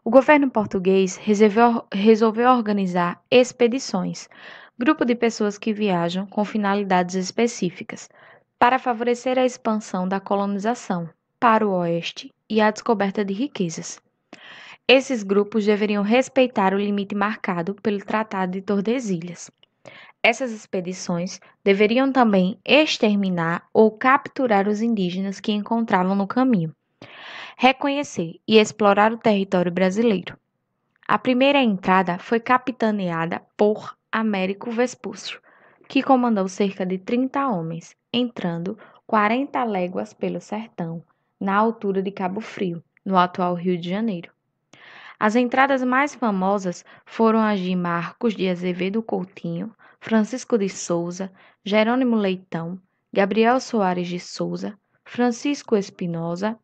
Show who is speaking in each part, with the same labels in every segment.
Speaker 1: O governo português resolveu organizar expedições, grupo de pessoas que viajam com finalidades específicas, para favorecer a expansão da colonização para o oeste e a descoberta de riquezas. Esses grupos deveriam respeitar o limite marcado pelo Tratado de Tordesilhas. Essas expedições deveriam também exterminar ou capturar os indígenas que encontravam no caminho, reconhecer e explorar o território brasileiro. A primeira entrada foi capitaneada por Américo Vespúcio, que comandou cerca de 30 homens, entrando 40 léguas pelo sertão, na altura de Cabo Frio, no atual Rio de Janeiro. As entradas mais famosas foram as de Marcos de Azevedo Coutinho, Francisco de Souza, Jerônimo Leitão, Gabriel Soares de Souza, Francisco Espinosa,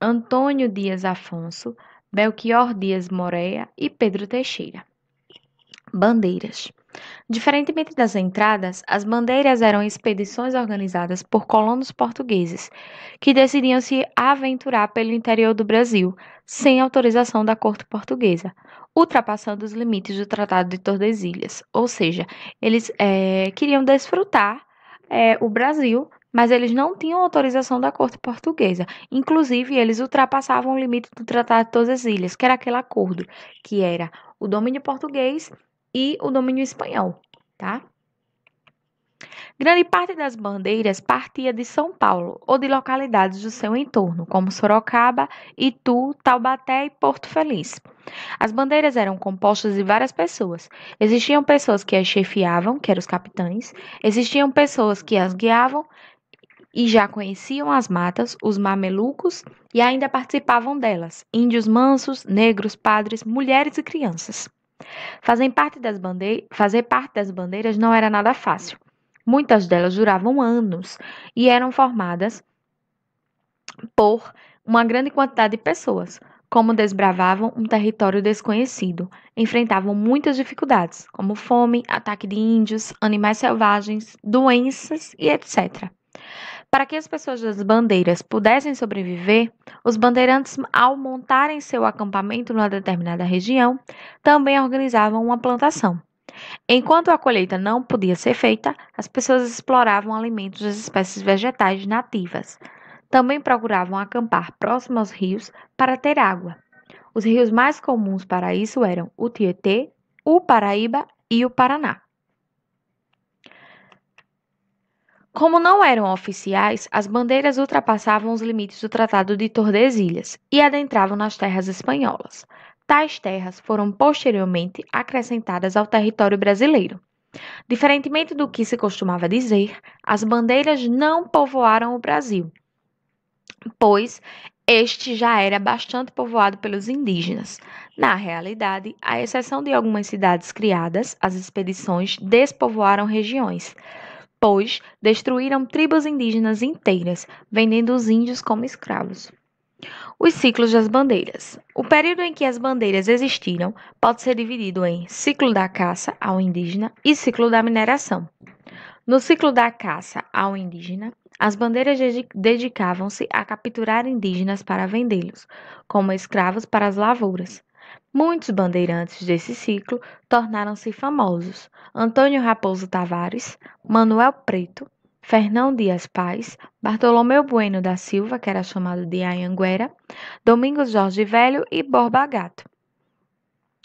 Speaker 1: Antônio Dias Afonso, Belchior Dias Moreira e Pedro Teixeira. Bandeiras. Diferentemente das entradas, as bandeiras eram expedições organizadas por colonos portugueses, que decidiam se aventurar pelo interior do Brasil, sem autorização da corte portuguesa, ultrapassando os limites do Tratado de Tordesilhas. Ou seja, eles queriam desfrutar o Brasil, mas eles não tinham autorização da corte portuguesa. Inclusive, eles ultrapassavam o limite do Tratado de Tordesilhas, que era aquele acordo, que era o domínio português e o domínio espanhol, tá? Grande parte das bandeiras partia de São Paulo ou de localidades do seu entorno, como Sorocaba, Itu, Taubaté e Porto Feliz. As bandeiras eram compostas de várias pessoas. Existiam pessoas que as chefiavam, que eram os capitães, existiam pessoas que as guiavam e já conheciam as matas, os mamelucos, e ainda participavam delas, índios mansos, negros, padres, mulheres e crianças. Fazer parte das bandeiras não era nada fácil. Muitas delas duravam anos e eram formadas por uma grande quantidade de pessoas. Como desbravavam um território desconhecido, enfrentavam muitas dificuldades, como fome, ataque de índios, animais selvagens, doenças e etc. Para que as pessoas das bandeiras pudessem sobreviver, os bandeirantes, ao montarem seu acampamento numa determinada região, também organizavam uma plantação. Enquanto a colheita não podia ser feita, as pessoas exploravam alimentos das espécies vegetais nativas. Também procuravam acampar próximo aos rios para ter água. Os rios mais comuns para isso eram o Tietê, o Paraíba e o Paraná. Como não eram oficiais, as bandeiras ultrapassavam os limites do Tratado de Tordesilhas e adentravam nas terras espanholas. Tais terras foram posteriormente acrescentadas ao território brasileiro. Diferentemente do que se costumava dizer, as bandeiras não povoaram o Brasil, pois este já era bastante povoado pelos indígenas. Na realidade, à exceção de algumas cidades criadas, as expedições despovoaram regiões, pois destruíram tribos indígenas inteiras, vendendo os índios como escravos. Os ciclos das bandeiras. O período em que as bandeiras existiram pode ser dividido em ciclo da caça ao indígena e ciclo da mineração. No ciclo da caça ao indígena, as bandeiras dedicavam-se a capturar indígenas para vendê-los, como escravos para as lavouras. Muitos bandeirantes desse ciclo tornaram-se famosos: Antônio Raposo Tavares, Manuel Preto, Fernão Dias Paz, Bartolomeu Bueno da Silva, que era chamado de Anhanguera, Domingos Jorge Velho e Borba Gato.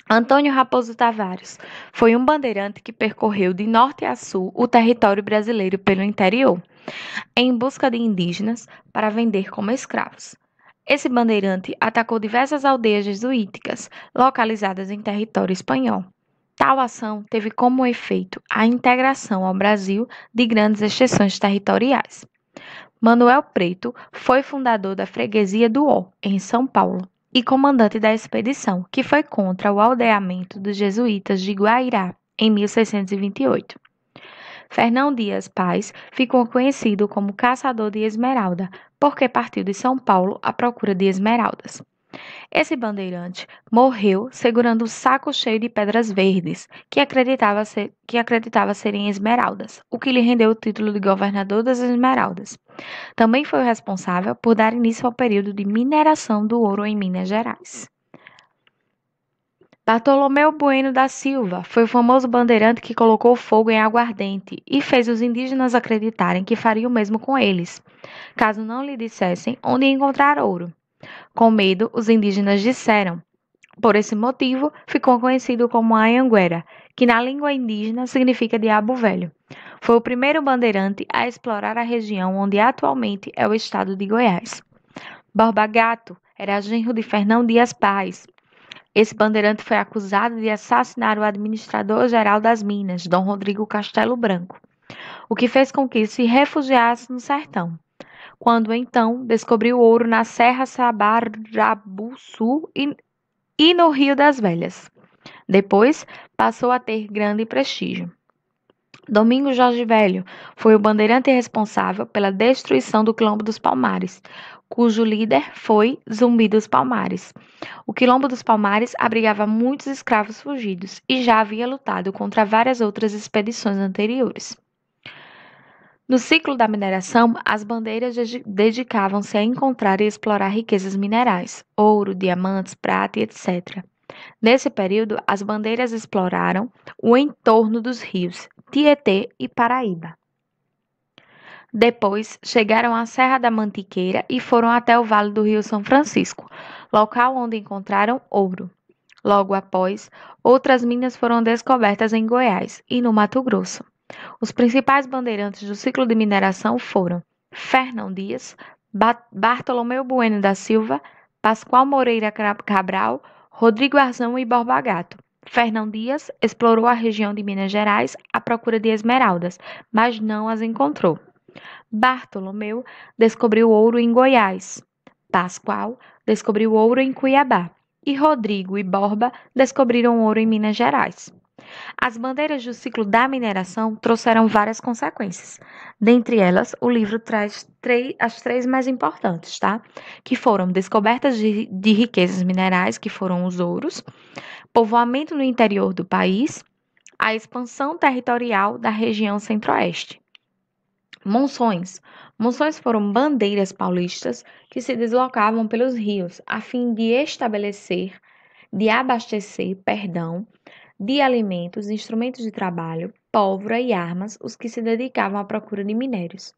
Speaker 1: Antônio Raposo Tavares foi um bandeirante que percorreu de norte a sul o território brasileiro pelo interior, em busca de indígenas para vender como escravos. Esse bandeirante atacou diversas aldeias jesuíticas localizadas em território espanhol. Tal ação teve como efeito a integração ao Brasil de grandes extensões territoriais. Manuel Preto foi fundador da freguesia do Ó, em São Paulo, e comandante da expedição que foi contra o aldeamento dos jesuítas de Guairá, em 1628. Fernão Dias Paz ficou conhecido como caçador de esmeralda, porque partiu de São Paulo à procura de esmeraldas. Esse bandeirante morreu segurando um saco cheio de pedras verdes, que acreditava serem esmeraldas, o que lhe rendeu o título de governador das Esmeraldas. Também foi o responsável por dar início ao período de mineração do ouro em Minas Gerais. Bartolomeu Bueno da Silva foi o famoso bandeirante que colocou fogo em aguardente e fez os indígenas acreditarem que faria o mesmo com eles, caso não lhe dissessem onde encontrar ouro. Com medo, os indígenas disseram. Por esse motivo, ficou conhecido como Anhanguera, que na língua indígena significa diabo velho. Foi o primeiro bandeirante a explorar a região onde atualmente é o estado de Goiás. Borba Gato era genro de Fernão Dias Paz. Esse bandeirante foi acusado de assassinar o administrador-geral das Minas, Dom Rodrigo Castelo Branco, o que fez com que se refugiasse no sertão. Quando então descobriu ouro na Serra Sabarabuçu e no Rio das Velhas. Depois passou a ter grande prestígio. Domingos Jorge Velho foi o bandeirante responsável pela destruição do Quilombo dos Palmares, cujo líder foi Zumbi dos Palmares. O Quilombo dos Palmares abrigava muitos escravos fugidos e já havia lutado contra várias outras expedições anteriores. No ciclo da mineração, as bandeiras dedicavam-se a encontrar e explorar riquezas minerais, ouro, diamantes, prata e etc. Nesse período, as bandeiras exploraram o entorno dos rios Tietê e Paraíba. Depois, chegaram à Serra da Mantiqueira e foram até o Vale do Rio São Francisco, local onde encontraram ouro. Logo após, outras minas foram descobertas em Goiás e no Mato Grosso. Os principais bandeirantes do ciclo de mineração foram Fernão Dias, Bartolomeu Bueno da Silva, Pascoal Moreira Cabral, Rodrigo Arzão e Borba Gato. Fernão Dias explorou a região de Minas Gerais à procura de esmeraldas, mas não as encontrou. Bartolomeu descobriu ouro em Goiás. Pascoal descobriu ouro em Cuiabá. E Rodrigo e Borba descobriram ouro em Minas Gerais. As bandeiras do ciclo da mineração trouxeram várias consequências. Dentre elas, o livro traz as três mais importantes, tá? Que foram descobertas de riquezas minerais, que foram os ouros, povoamento no interior do país, a expansão territorial da região centro-oeste. Monções. Monções foram bandeiras paulistas que se deslocavam pelos rios a fim de abastecer, de alimentos, instrumentos de trabalho, pólvora e armas, os que se dedicavam à procura de minérios.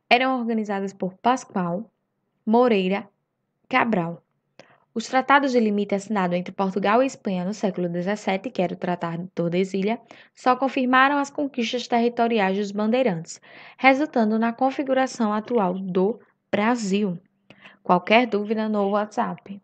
Speaker 1: Eram organizadas por Pascoal Moreira Cabral. Os tratados de limite assinados entre Portugal e Espanha no século XVII, que era o Tratado de Tordesilhas, só confirmaram as conquistas territoriais dos bandeirantes, resultando na configuração atual do Brasil. Qualquer dúvida no WhatsApp.